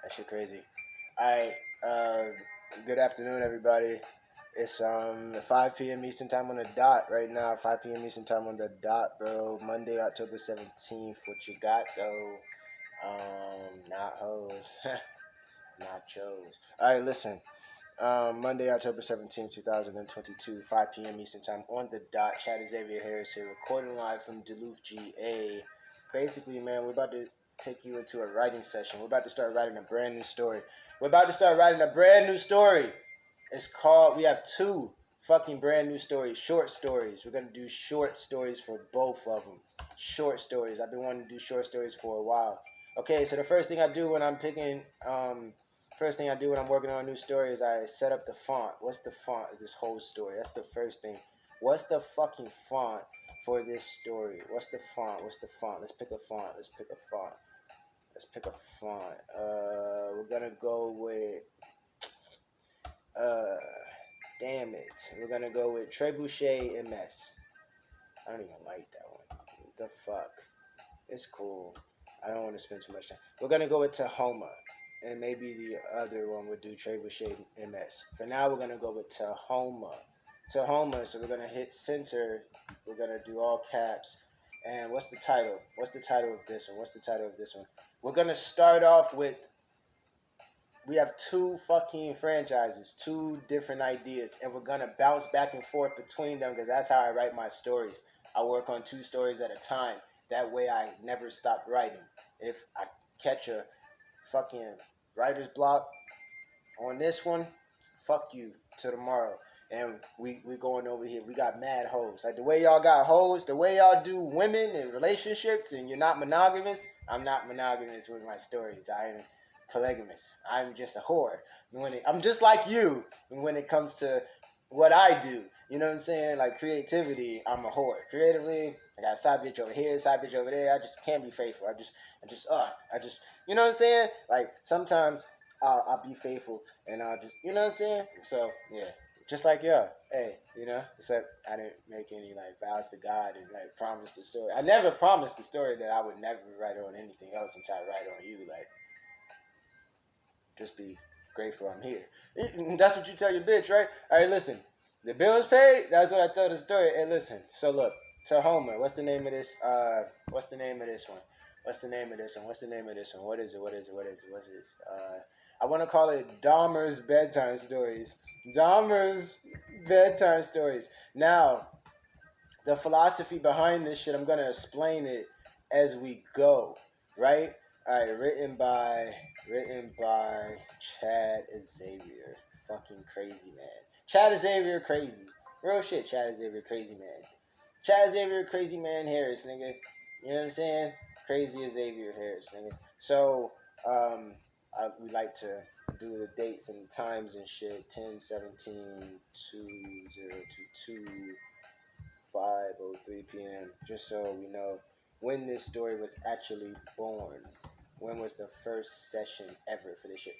That shit crazy. Alright, good afternoon, everybody. It's 5 p.m. Eastern time on the dot right now. 5 p.m. Eastern time on the dot, bro. Monday, October 17th. What you got though? Not hoes, nachos. Alright, listen. Monday, October 17th, 2022, 5 p.m. Eastern time on the dot. Chad Xavier Harris here, recording live from Duluth, GA. Basically, man, we're about to take you into a writing session. We're about to start writing a brand new story. It's called, we have two fucking brand new stories, short stories. We're going to do short stories for both of them. Short stories. I've been wanting to do short stories for a while. Okay, so the first thing I do when I'm working on a new story is I set up the font. What's the font of this whole story? That's the first thing. What's the fucking font for this story? What's the font? Let's pick a font. We're gonna go with damn it. We're gonna go with Trebuchet MS. I don't even like that one. What the fuck? It's cool. I don't want to spend too much time. We're gonna go with Tahoma. And maybe the other one would do Trebuchet MS. For now, we're gonna go with Tahoma. So we're gonna hit center. We're gonna do all caps. And what's the title? What's the title of this one? We're gonna start off with. We have two fucking franchises, two different ideas, and we're gonna bounce back and forth between them because that's how I write my stories. I work on two stories at a time. That way, I never stop writing. If I catch a fucking writer's block on this one, fuck you till tomorrow. And we going over here. We got mad hoes. Like the way y'all got hoes, the way y'all do women and relationships, and you're not monogamous. I'm not monogamous with my stories. I am polygamous. I'm just a whore. I'm just like you when it comes to what I do. You know what I'm saying? Like creativity, I'm a whore. Creatively, I got a side bitch over here, side bitch over there. I just can't be faithful. I just, you know what I'm saying? Like sometimes I'll be faithful and I'll just, you know what I'm saying? So yeah, just like y'all. Hey, you know, except I didn't make any like vows to God and like promise the story. I never promised the story that I would never write on anything else until I write on you. Like, just be grateful I'm here. That's what you tell your bitch, right? All right, listen. The bill's paid. That's what I tell the story. Hey, listen. So look, to Homer. What's the name of this? What's the name of this one? What is it? What's this? I want to call it Dahmer's Bedtime Stories. Dahmer's Bedtime Stories. Now, the philosophy behind this shit, I'm gonna explain it as we go, right? All right, written by Chad Xavier, fucking crazy man. Chad Xavier crazy, real shit. Chad Xavier crazy man. Chad Xavier crazy man Harris, nigga. You know what I'm saying? Crazy Xavier Harris, nigga. So, we like to do the dates and times and shit. 10/17/2022. 5:03 p.m. Just so we know when this story was actually born. When was the first session ever for this shit?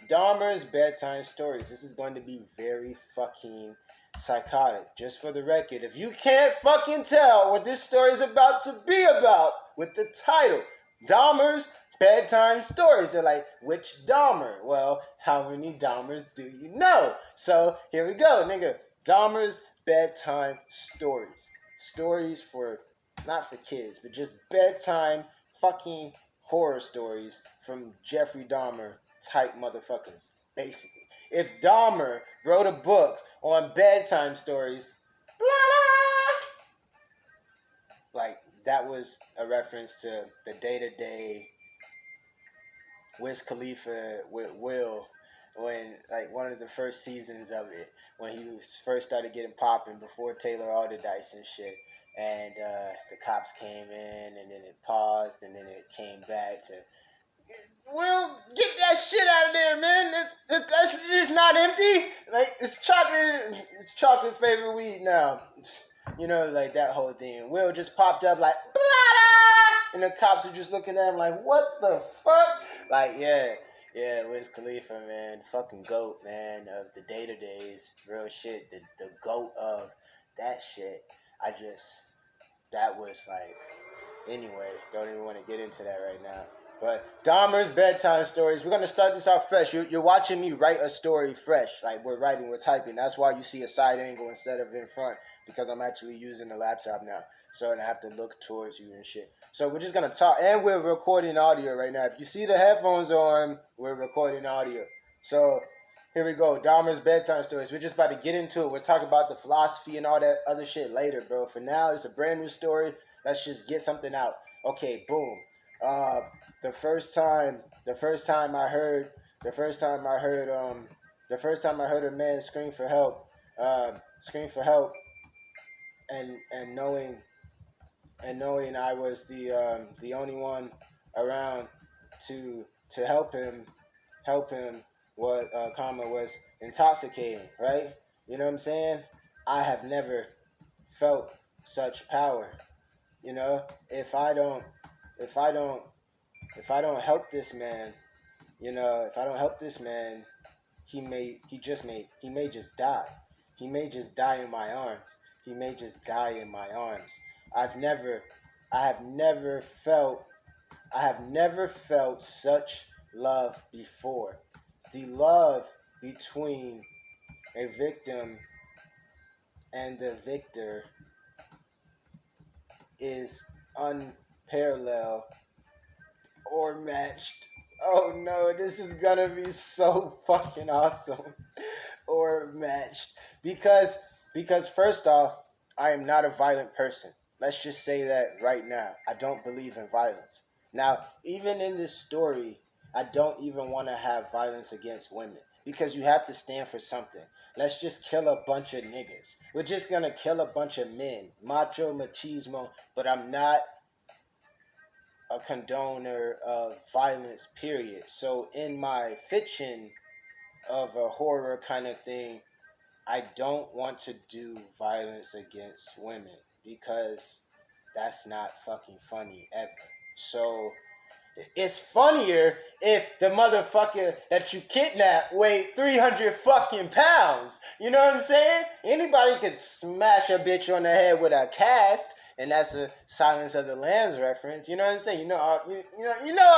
Dahmer's Bedtime Stories. This is going to be very fucking psychotic. Just for the record, if you can't fucking tell what this story is about to be about with the title, Dahmer's Bedtime Stories. They're like, which Dahmer? Well, how many Dahmers do you know? So here we go, nigga. Dahmer's Bedtime Stories. Stories for, not for kids, but just bedtime fucking horror stories from Jeffrey Dahmer type motherfuckers, basically. If Dahmer wrote a book on bedtime stories, like that was a reference to the day-to-day Wiz Khalifa with Will, when like one of the first seasons of it, when he was first started getting popping before Taylor Alderdice and shit, and the cops came in and then it paused and then it came back to, Will, get that shit out of there, man. That's just not empty. Like it's chocolate flavored weed now. You know, like that whole thing. Will just popped up like, blah, and the cops are just looking at him like, what the fuck? Like, yeah, Wiz Khalifa, man, fucking GOAT, man, of the day-to-days, real shit, the GOAT of that shit. That was like, anyway, don't even want to get into that right now. But Dahmer's bedtime stories. We're gonna start this out fresh. You're watching me write a story fresh. Like we're typing. That's why you see a side angle instead of in front, because I'm actually using the laptop now. So I have to look towards you and shit. So we're just gonna talk, and we're recording audio right now. If you see the headphones on, we're recording audio. So here we go. Dahmer's bedtime stories. We're just about to get into it. We'll talk about the philosophy and all that other shit later, bro. For now, it's a brand new story. Let's just get something out. Okay, boom. Uh, the first time I heard, the first time I heard a man scream for help, and knowing I was the only one around to help him, what comma was intoxicating, right? You know what I'm saying? I have never felt such power. You know, if I don't help this man, if I don't help this man, he may just die. He may just die in my arms. He may just die in my arms. I've never I have never felt such love before. The love between a victim and the victor is unparalleled or matched. Oh no, this is gonna be so fucking awesome. Or matched. Because first off, I am not a violent person. Let's just say that right now. I don't believe in violence. Now, even in this story, I don't even want to have violence against women. Because you have to stand for something. Let's just kill a bunch of niggas. We're just gonna kill a bunch of men. Macho, machismo, but I'm not a condoner of violence, period. So in my fiction of a horror kind of thing, I don't want to do violence against women because that's not fucking funny ever. So it's funnier if the motherfucker that you kidnapped weighed 300 fucking pounds. You know what I'm saying? Anybody could smash a bitch on the head with a cast, and that's a Silence of the Lambs reference. You know what I'm saying? I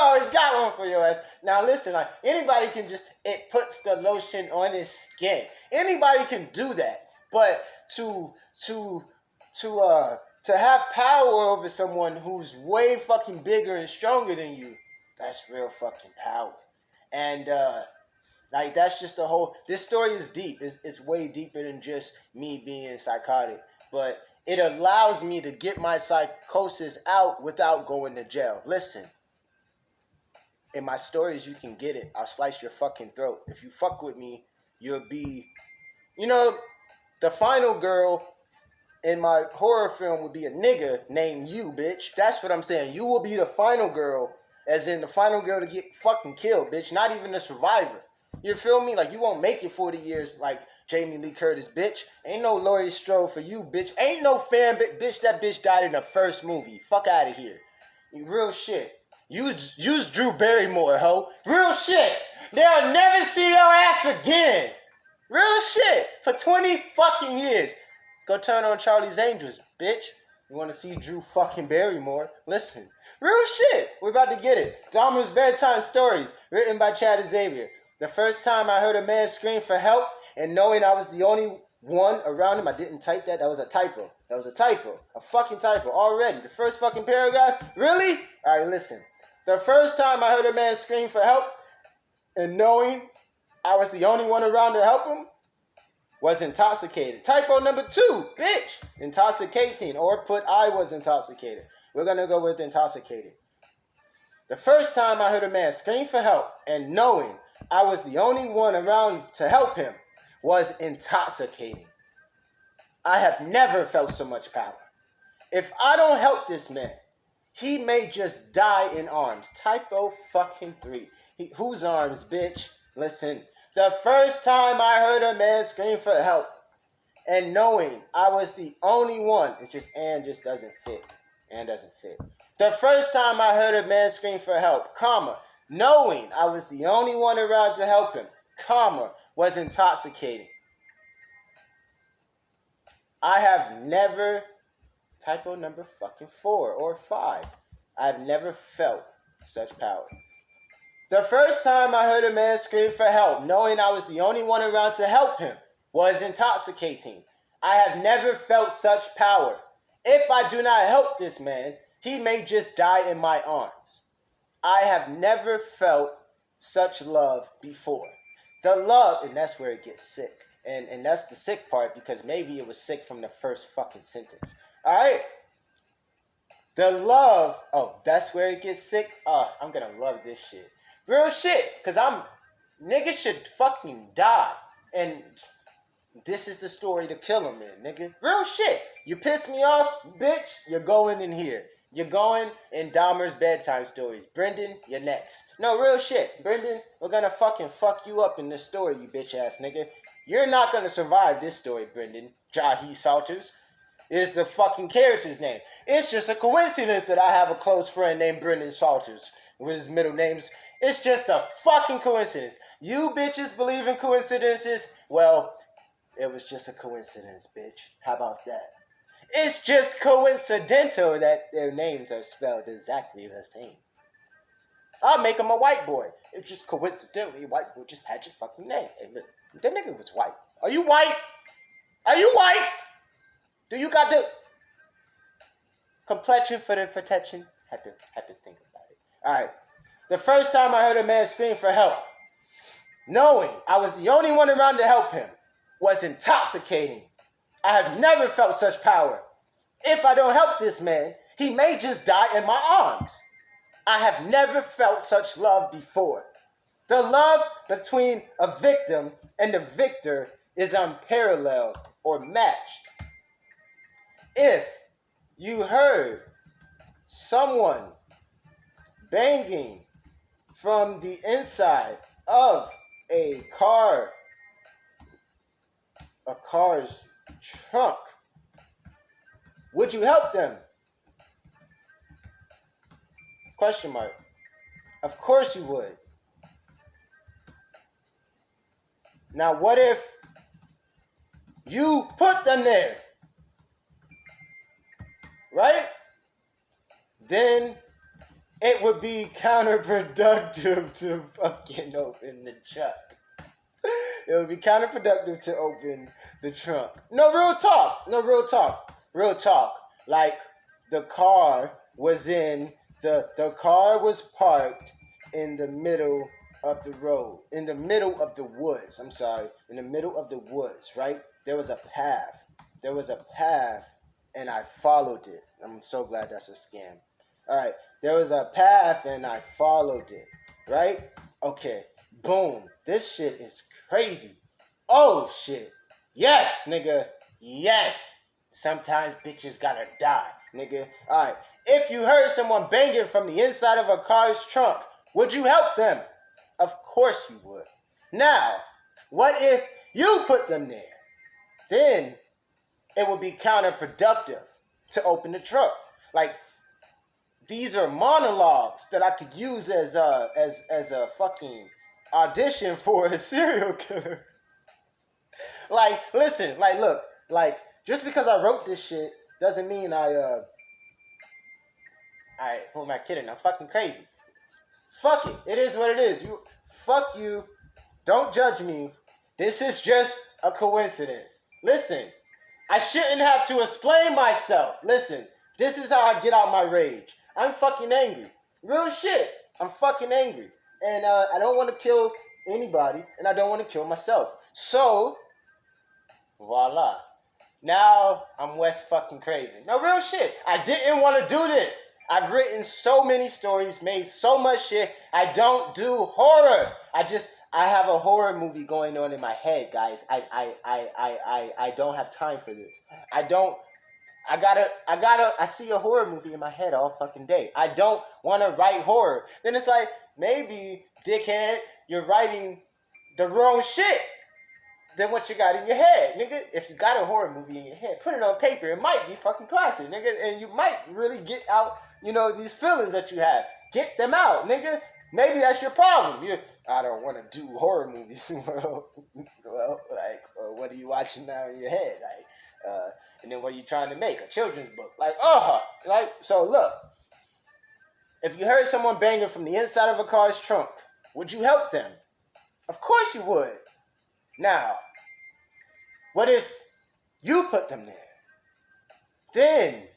always got one for your ass. Now listen, like anybody can it puts the lotion on his skin. Anybody can do that, but to have power over someone who's way fucking bigger and stronger than you, that's real fucking power. And like that's just the whole. This story is deep. It's way deeper than just me being psychotic, but it allows me to get my psychosis out without going to jail. Listen, in my stories, you can get it. I'll slice your fucking throat. If you fuck with me, you'll be, the final girl in my horror film would be a nigga named you, bitch. That's what I'm saying. You will be the final girl, as in the final girl to get fucking killed, bitch. Not even the survivor. You feel me? Like, you won't make it 40 years like Jamie Lee Curtis, bitch. Ain't no Laurie Strode for you, bitch. Ain't no fan, bitch. That bitch died in the first movie. Fuck out of here. Real shit. Use Drew Barrymore, ho. Real shit. They'll never see your ass again. Real shit. For 20 fucking years. Go turn on Charlie's Angels, bitch. You want to see Drew fucking Barrymore? Listen. Real shit. We're about to get it. Dahmer's Bedtime Stories, written by Chad Xavier. The first time I heard a man scream for help, and knowing I was the only one around him, I didn't type that. That was a typo. A fucking typo. Already. The first fucking paragraph? Really? Alright, listen. The first time I heard a man scream for help, and knowing I was the only one around to help him, was intoxicated. Typo number 2, bitch. Intoxicating, or put I was intoxicated. We're going to go with intoxicated. The first time I heard a man scream for help, and knowing I was the only one around to help him, was intoxicating. I have never felt so much power. If I don't help this man, he may just die in arms. Typo fucking 3. Whose arms, bitch? Listen. The first time I heard a man scream for help, and knowing I was the only one, just doesn't fit. And doesn't fit. The first time I heard a man scream for help, comma, knowing I was the only one around to help him, comma, was intoxicating. I have never, typo number fucking 4 or 5, I've never felt such power. The first time I heard a man scream for help, knowing I was the only one around to help him, was intoxicating. I have never felt such power. If I do not help this man, he may just die in my arms. I have never felt such love before. The love, and that's where it gets sick. And that's the sick part, because maybe it was sick from the first fucking sentence. Alright? The love, oh, that's where it gets sick? I'm gonna love this shit. Real shit, because niggas should fucking die. And this is the story to kill him in, nigga. Real shit. You piss me off, bitch, you're going in here. You're going in Dahmer's bedtime stories. Brendan, you're next. No, real shit. Brendan, we're gonna fucking fuck you up in this story, you bitch ass nigga. You're not gonna survive this story, Brendan. Jahi Salters is the fucking character's name. It's just a coincidence that I have a close friend named Brendan Salters with his middle names. It's just a fucking coincidence. You bitches believe in coincidences? Well, it was just a coincidence, bitch. How about that? It's just coincidental that their names are spelled exactly the same. I'll make him a white boy. It's just coincidentally a white boy just had your fucking name. Hey, look, that nigga was white. Are you white? Are you white? Do you got the complexion for the protection? Had to think about it. Alright. The first time I heard a man scream for help, knowing I was the only one around to help him, was intoxicating. I have never felt such power. If I don't help this man, he may just die in my arms. I have never felt such love before. The love between a victim and a victor is unparalleled or matched. If you heard someone banging from the inside of a car's trunk, would you help them? Question mark. Of course you would. Now what if you put them there? Right? Then it would be counterproductive to fucking open the trunk. It would be counterproductive to open the trunk. No, real talk. Like, the car was parked in the middle of the road. In the middle of the woods. In the middle of the woods, right? There was a path. And I followed it. I'm so glad that's a scam. Alright. There was a path and I followed it. Right? Okay. Boom. This shit is crazy. Oh shit. Yes, nigga. Yes. Sometimes bitches gotta die, nigga. Alright. If you heard someone banging from the inside of a car's trunk, would you help them? Of course you would. Now, what if you put them there? Then it would be counterproductive to open the trunk. Like, these are monologues that I could use as a fucking audition for a serial killer. Like, listen, like, look, like, just because I wrote this shit doesn't mean who am I kidding? I'm fucking crazy. Fuck it. It is what it is. Fuck you. Don't judge me. This is just a coincidence. Listen, I shouldn't have to explain myself. Listen, this is how I get out my rage. I'm fucking angry. Real shit. I'm fucking angry. And I don't want to kill anybody, and I don't want to kill myself. So, voila. Now, I'm Wes fucking Craven. No, real shit. I didn't want to do this. I've written so many stories, made so much shit. I don't do horror. I have a horror movie going on in my head, guys. I don't have time for this. I see a horror movie in my head all fucking day. I don't want to write horror. Then it's like, maybe, dickhead, you're writing the wrong shit than what you got in your head, nigga. If you got a horror movie in your head, put it on paper. It might be fucking classic, nigga. And you might really get out, these feelings that you have. Get them out, nigga. Maybe that's your problem. I don't want to do horror movies. Well, what are you watching now in your head? And then what are you trying to make? A children's book. So look. If you heard someone banging from the inside of a car's trunk, would you help them? Of course you would. Now, what if you put them there? Then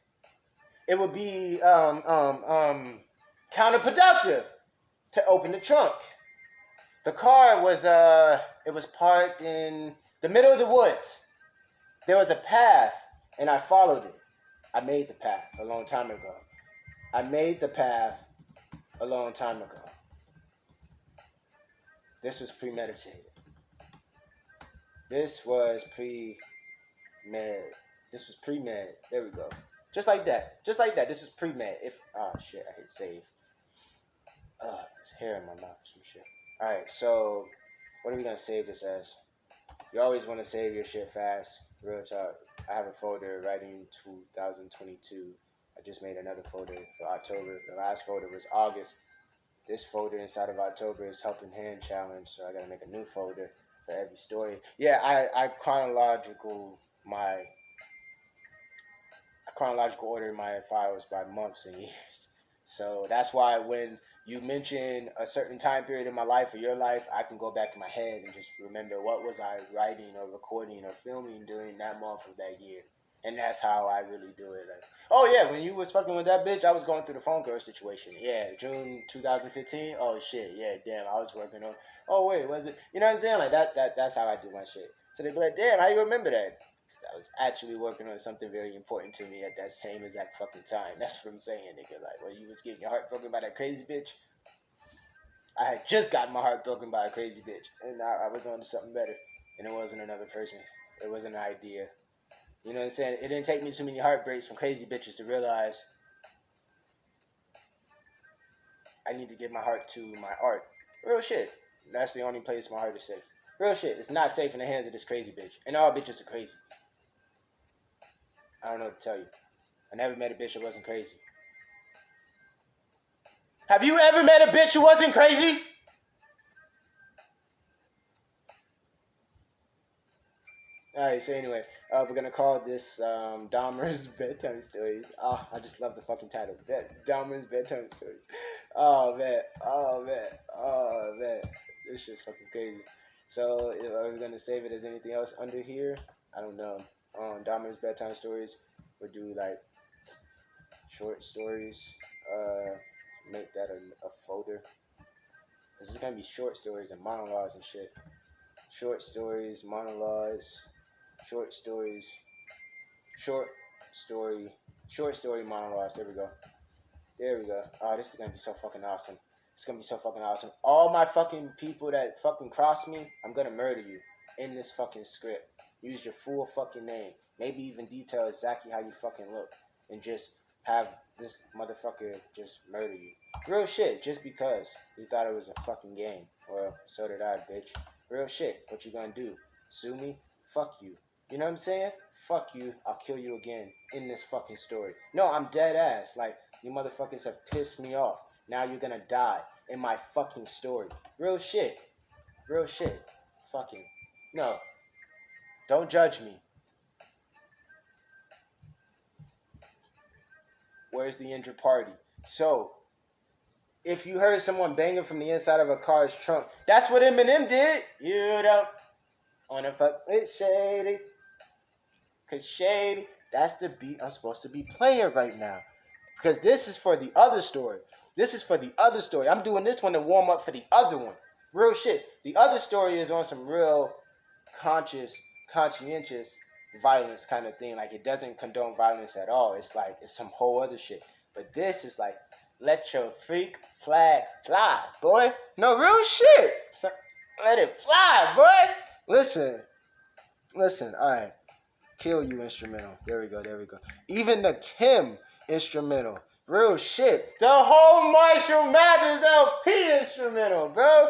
it would be counterproductive to open the trunk. The car was it was parked in the middle of the woods. There was a path, and I followed it. I made the path a long time ago. This was premeditated. This was pre-med. There we go. Just like that. This is pre-med. Oh shit, I hit save. There's hair in my mouth or some shit. Alright, so what are we gonna save this as? You always want to save your shit fast. Real talk. I have a folder writing 2022. I just made another folder for October. The last folder was August. This folder inside of October is Helping Hand Challenge, so I gotta make a new folder for every story. Yeah, I chronological order my files by months and years. So that's why when you mention a certain time period in my life or your life, I can go back to my head and just remember what was I writing or recording or filming during that month of that year. And that's how I really do it. Like, oh yeah, when you was fucking with that bitch, I was going through the phone girl situation. Yeah, June 2015. Oh shit, yeah, damn, I was working on. Oh wait, was it? You know what I'm saying? Like that's how I do my shit. So they be like, damn, how you remember that? Because I was actually working on something very important to me at that same exact fucking time. That's what I'm saying, nigga. Like, when you was getting your heart broken by that crazy bitch, I had just gotten my heart broken by a crazy bitch, and I was on to something better, and it wasn't another person. It was an idea. You know what I'm saying? It didn't take me too many heartbreaks from crazy bitches to realize I need to give my heart to my art. Real shit. That's the only place my heart is safe. Real shit. It's not safe in the hands of this crazy bitch. And all bitches are crazy. I don't know what to tell you. I never met a bitch that wasn't crazy. Have you ever met a bitch who wasn't crazy? Alright, so anyway, we're gonna call this Dahmer's Bedtime Stories. Oh, I just love the fucking title. Dahmer's Bedtime Stories. Oh man. This shit's fucking crazy. So, are we gonna save it as anything else under here? I don't know. Dahmer's Bedtime Stories. We'll do like short stories. Make that a folder. This is gonna be short stories and monologues and shit. Short stories, monologues, short story monologues. There we go. Oh, this is gonna be so fucking awesome. It's gonna be so fucking awesome. All my fucking people that fucking cross me, I'm gonna murder you in this fucking script. Use your full fucking name. Maybe even detail exactly how you fucking look. And just have this motherfucker just murder you. Real shit, just because you thought it was a fucking game. Well, so did I, bitch. Real shit. What you gonna do? Sue me? Fuck you. You know what I'm saying? Fuck you. I'll kill you again in this fucking story. No, I'm dead ass. Like, you motherfuckers have pissed me off. Now you're gonna die in my fucking story. Real shit. Real shit. Fucking. No. Don't judge me. Where's the injured party? So, if you heard someone banging from the inside of a car's trunk, that's what Eminem did. You don't wanna fuck with Shady. Cause Shady, that's the beat I'm supposed to be playing right now. Because this is for the other story. I'm doing this one to warm up for the other one. Real shit. The other story is on some real conscientious violence kind of thing. Like, it doesn't condone violence at all. It's like, it's some whole other shit. But this is like, let your freak flag fly, boy. No, real shit. So, let it fly, boy. Listen, all right. Kill You instrumental. There we go. Even the Kim instrumental. Real shit. The whole Marshall Mathers LP instrumental, bro.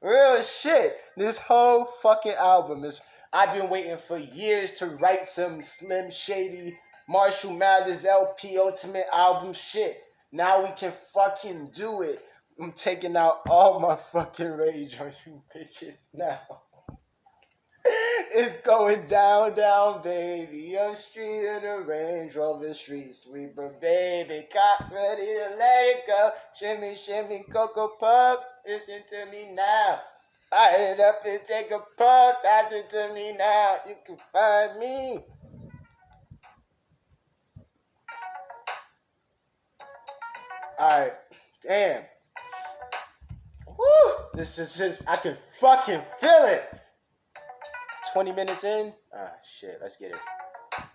Real shit. This whole fucking album is... I've been waiting for years to write some Slim Shady Marshall Mathers LP Ultimate album shit. Now we can fucking do it. I'm taking out all my fucking rage on you bitches now. It's going down, down, baby. On street in the Range Rover street sweeper, baby. Cop ready to let it go. Shimmy, shimmy, Cocoa Puff. Listen to me now. Light it up and take a puff. Pass it to me now. You can find me. Alright. Damn. Woo! This is just, I can fucking feel it. 20 minutes in? Ah, shit. Let's get it.